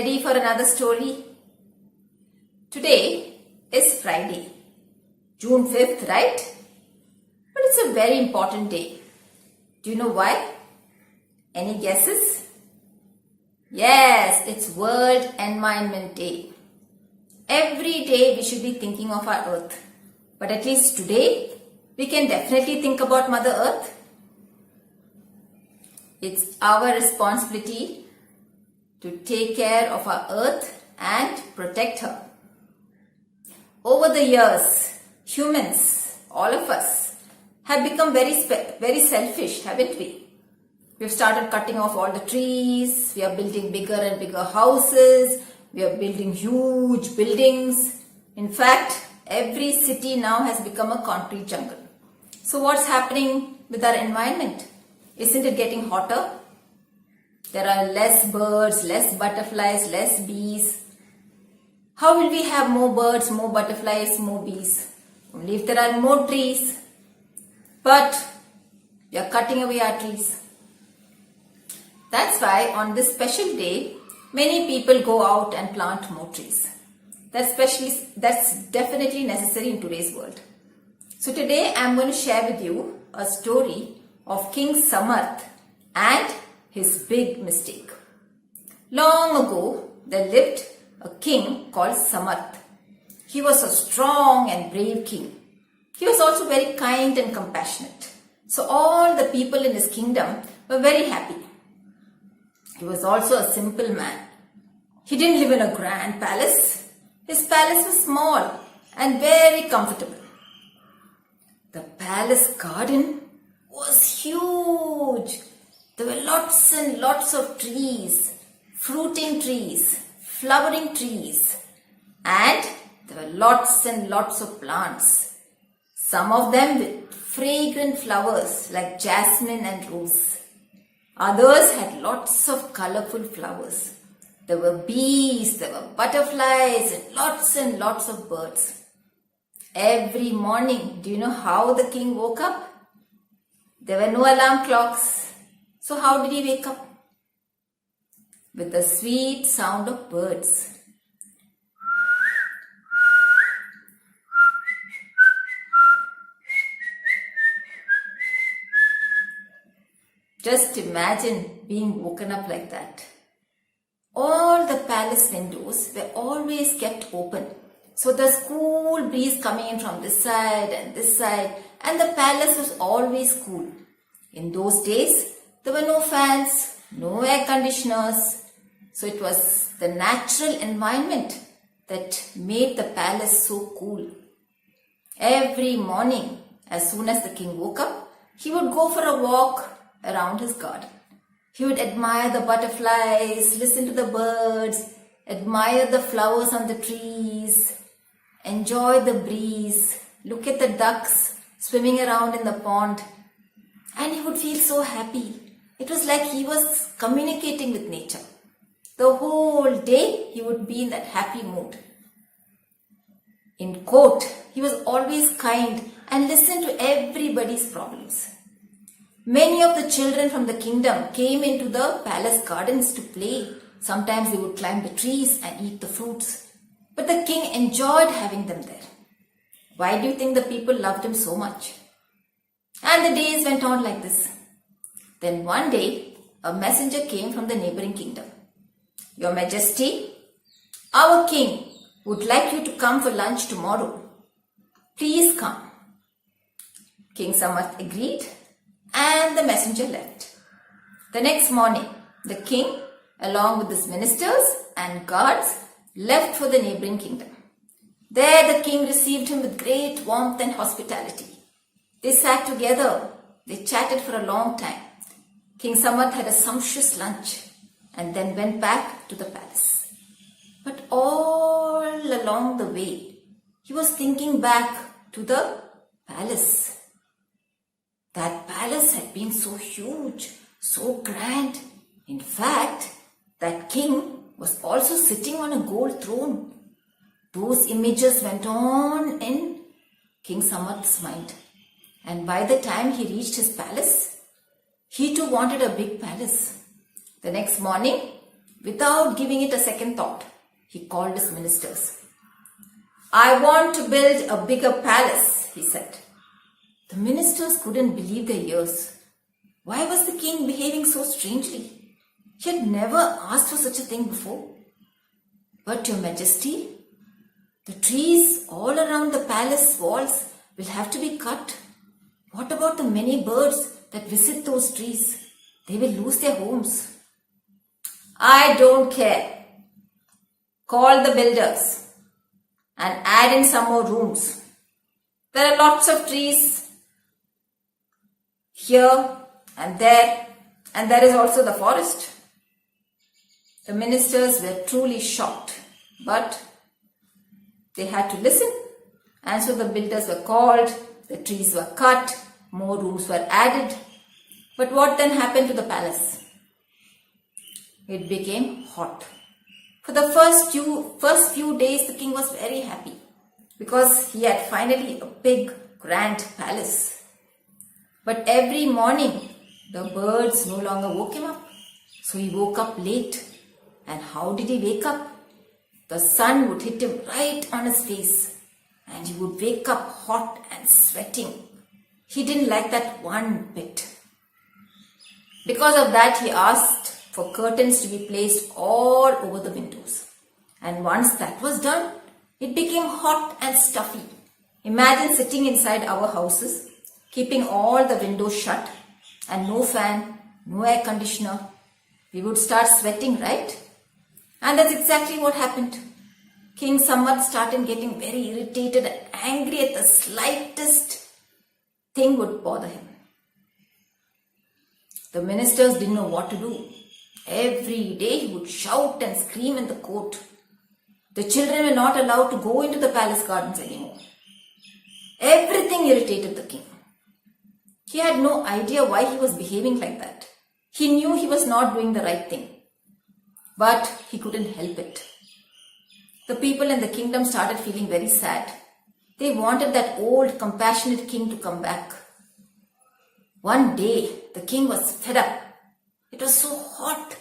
ready for another story? Today is Friday, June 5th, right? But it's a very important day. Do you know why? Any guesses? Yes, it's World Environment Day. Every day we should be thinking of our earth. But at least today, we can definitely think about Mother Earth. It's our responsibility to take care of our earth and protect her. Over the years, humans, all of us, have become very selfish, haven't we? We've started cutting off all the trees, we are building bigger and bigger houses, we are building huge buildings. In fact, every city now has become a concrete jungle. So what's happening with our environment? Isn't it getting hotter? There are less birds, less butterflies, less bees. How will we have more birds, more butterflies, more bees? Only if there are more trees. But we are cutting away our trees. That's why on this special day, many people go out and plant more trees. That's definitely necessary in today's world. So today I am going to share with you a story of King Samarth and his big mistake. Long ago, there lived a king called Samarth. He was a strong and brave king. He was also very kind and compassionate. So all the people in his kingdom were very happy. He was also a simple man. He didn't live in a grand palace. His palace was small and very comfortable. The palace garden was huge. There were lots and lots of trees, fruiting trees, flowering trees, and there were lots and lots of plants. Some of them with fragrant flowers like jasmine and rose. Others had lots of colorful flowers. There were bees, there were butterflies, and lots of birds. Every morning, do you know how the king woke up? There were no alarm clocks. So how did he wake up? With the sweet sound of birds. Just imagine being woken up like that. All the palace windows were always kept open. So there's cool breeze coming in from this side, and the palace was always cool. In those days, there were no fans, no air conditioners. So it was the natural environment that made the palace so cool. Every morning, as soon as the king woke up, he would go for a walk around his garden. He would admire the butterflies, listen to the birds, admire the flowers on the trees, enjoy the breeze, look at the ducks swimming around in the pond, and he would feel so happy. It was like he was communicating with nature. The whole day he would be in that happy mood. In court, he was always kind and listened to everybody's problems. Many of the children from the kingdom came into the palace gardens to play. Sometimes they would climb the trees and eat the fruits. But the king enjoyed having them there. Why do you think the people loved him so much? And the days went on like this. Then one day, a messenger came from the neighboring kingdom. Your Majesty, our king would like you to come for lunch tomorrow. Please come. King Samarth agreed, and the messenger left. The next morning, the king, along with his ministers and guards, left for the neighboring kingdom. There the king received him with great warmth and hospitality. They sat together. They chatted for a long time. King Samarth had a sumptuous lunch and then went back to the palace. But all along the way, he was thinking back to the palace. That palace had been so huge, so grand. In fact, that king was also sitting on a gold throne. Those images went on in King Samarth's mind. And by the time he reached his palace, he too wanted a big palace. The next morning, Without giving it a second thought, he called his ministers. "I want to build a bigger palace," he said. The ministers couldn't believe their ears. Why was the king behaving so strangely? He had never asked for such a thing before. "But your majesty, the trees all around the palace walls will have to be cut. What about the many birds that visit those trees? They will lose their homes." "I don't care. Call the builders and add in some more rooms. There are lots of trees here and there is also the forest." The ministers were truly shocked, but they had to listen. And so the builders were called, the trees were cut, more rooms were added. But what then happened to the palace? It became hot. For the first few days, the king was very happy because he had finally a big, grand palace. But every morning, the birds no longer woke him up. So he woke up late. And how did he wake up? The sun would hit him right on his face and he would wake up hot and sweating. He didn't like that one bit. Because of that, he asked for curtains to be placed all over the windows. And once that was done, it became hot and stuffy. Imagine sitting inside our houses, keeping all the windows shut and no fan, no air conditioner. We would start sweating, right? And that's exactly what happened. King Samarth started getting very irritated and angry at the slightest thing would bother him. The ministers didn't know what to do. Every day he would shout and scream in the court. The children were not allowed to go into the palace gardens anymore. Everything irritated the king. He had no idea why he was behaving like that. He knew he was not doing the right thing. But he couldn't help it. The people in the kingdom started feeling very sad. They wanted that old, compassionate king to come back. One day, the king was fed up. It was so hot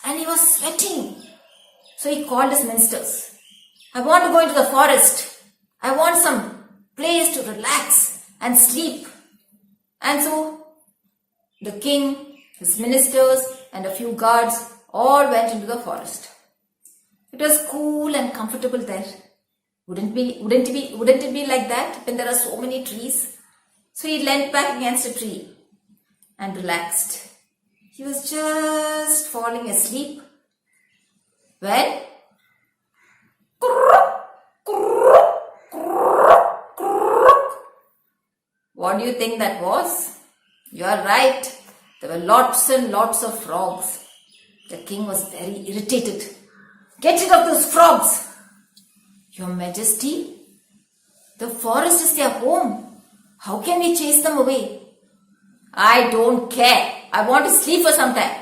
and he was sweating. So he called his ministers. "I want to go into the forest. I want some place to relax and sleep." And so the king, his ministers and a few guards all went into the forest. It was cool and comfortable there. Wouldn't it be like that when there are so many trees? So he leant back against a tree and relaxed. He was just falling asleep when what do you think that was? You are right. There were lots and lots of frogs. The king was very irritated. "Get rid of those frogs!" "Your Majesty, the forest is their home. How can we chase them away?" "I don't care. I want to sleep for some time.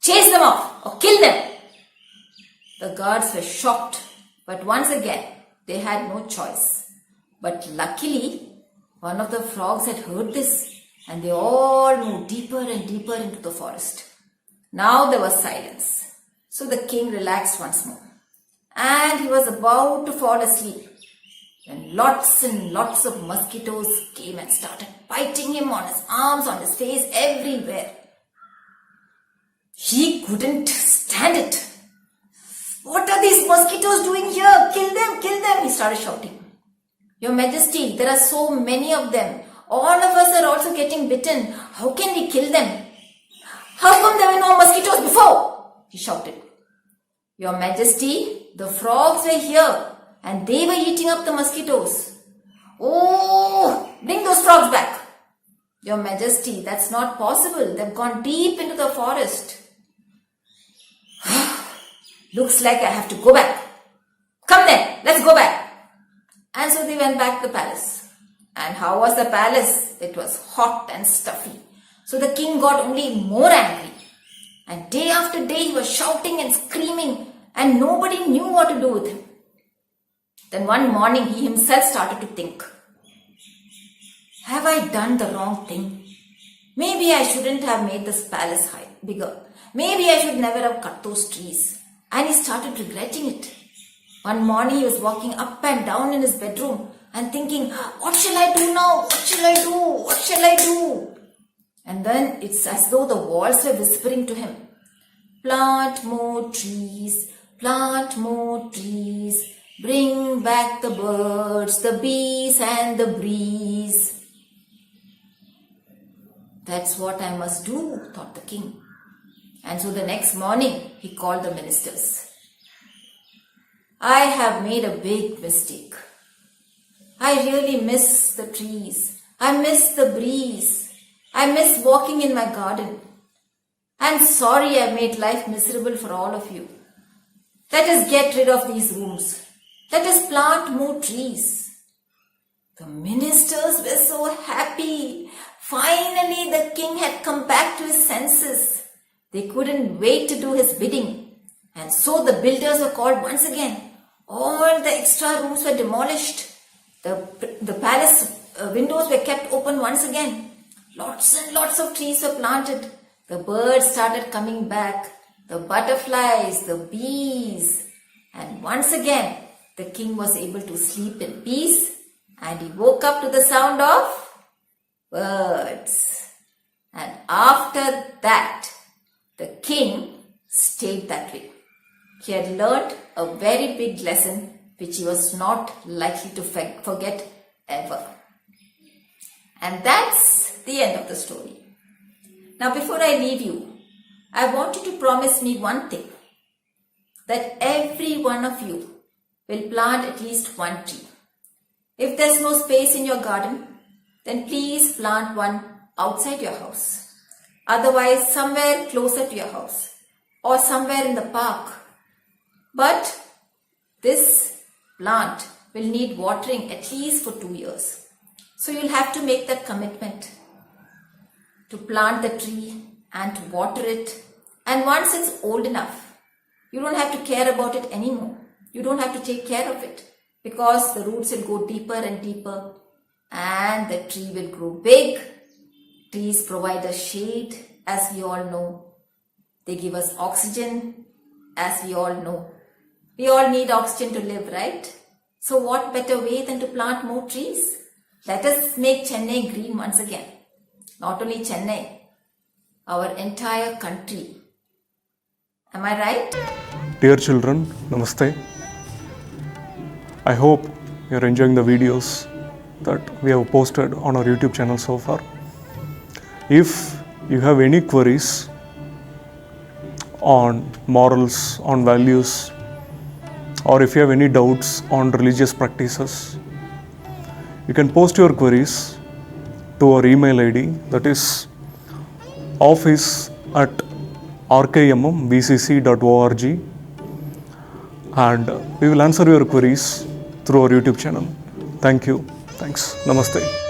Chase them off or kill them." The guards were shocked, but once again, they had no choice. But luckily, one of the frogs had heard this and they all moved deeper and deeper into the forest. Now there was silence. So the king relaxed once more. And he was about to fall asleep when lots and lots of mosquitoes came and started biting him on his arms, on his face, everywhere. He couldn't stand it. "What are these mosquitoes doing here? Kill them, kill them," he started shouting. "Your Majesty, there are so many of them. All of us are also getting bitten. How can we kill them?" "How come there were no mosquitoes before?" he shouted. "Your Majesty, the frogs were here and they were eating up the mosquitoes." "Oh, bring those frogs back." "Your Majesty, that's not possible. They've gone deep into the forest." "Looks like I have to go back." "Come then, let's go back." And so they went back to the palace. And how was the palace? It was hot and stuffy. So the king got only more angry. And day after day he was shouting and screaming and nobody knew what to do with him. Then one morning he himself started to think, "Have I done the wrong thing? Maybe I shouldn't have made this palace bigger. Maybe I should never have cut those trees. And he started regretting it. One morning he was walking up and down in his bedroom and thinking, what shall I do now? What shall I do? What shall I do? And then it's as though the walls were whispering to him, plant more trees, bring back the birds, the bees and the breeze. That's what I must do, thought the king. And so the next morning he called the ministers. I have made a big mistake. I really miss the trees. I miss the breeze. I miss walking in my garden. I'm sorry I made life miserable for all of you. Let us get rid of these rooms. Let us plant more trees. The ministers were so happy. Finally, the king had come back to his senses. They couldn't wait to do his bidding. And so the builders were called once again. All the extra rooms were demolished. The palace windows were kept open once again. Lots and lots of trees were planted. The birds started coming back. The butterflies, the bees. And once again, the king was able to sleep in peace. And he woke up to the sound of birds. And after that, the king stayed that way. He had learned a very big lesson which he was not likely to forget ever. And that's the end of the story. Now before I leave you, I want you to promise me one thing. That every one of you will plant at least one tree. If there's no space in your garden, then please plant one outside your house. Otherwise, somewhere closer to your house or somewhere in the park. But this plant will need watering at least for 2 years. So you'll have to make that commitment to plant the tree and to water it. And once it's old enough, you don't have to care about it anymore. You don't have to take care of it because the roots will go deeper and deeper and the tree will grow big. Trees provide us shade, as we all know. They give us oxygen, as we all know. We all need oxygen to live, right? So what better way than to plant more trees? Let us make Chennai green once again. Not only Chennai, our entire country. Am I right? Dear children, Namaste. I hope you're enjoying the videos that we have posted on our YouTube channel so far. If you have any queries on morals, on values, or if you have any doubts on religious practices, you can post your queries to our email ID, that is office@rkmmvcc.org, and we will answer your queries through our YouTube channel. Thank you. Thanks. Namaste.